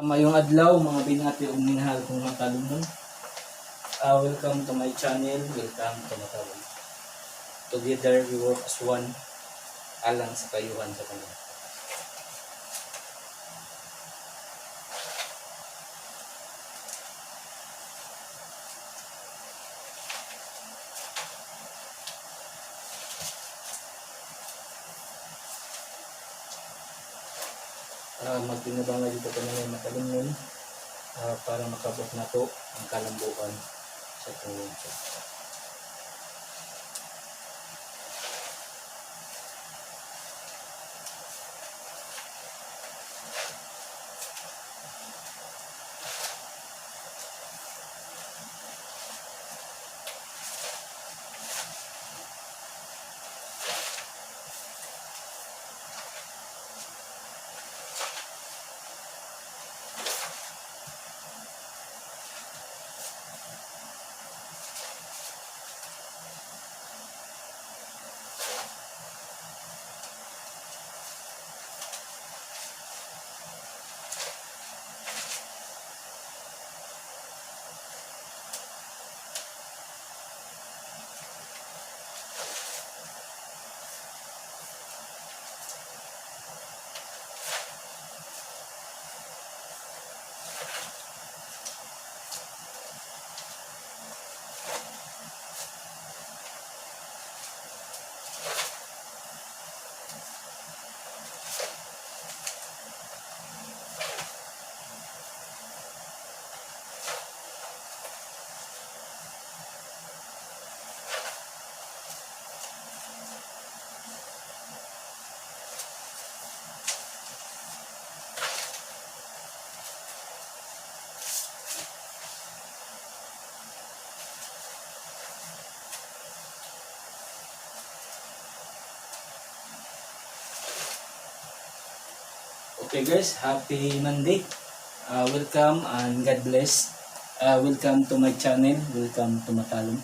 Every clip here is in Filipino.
Mayong adlaw mga binati ug minahal kong mga kalumon. Welcome to my channel, welcome to Matalon. Together we work as one, alang sa kayuhan sa tanan. Magtinabangay dito pa naman matalumon para makabot na to ang kalambuan sa tungod siya. Okay guys, happy Monday. Welcome and God bless. Welcome to my channel. Welcome to Matalon.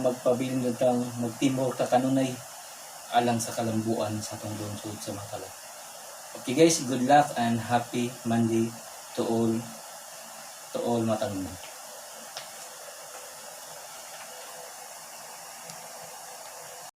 Magpabiling kang magtimor ka kanunay alang sa kalambuan sa tong lungsod sa Matalon. Okay guys, good luck and happy Monday to all Matalon.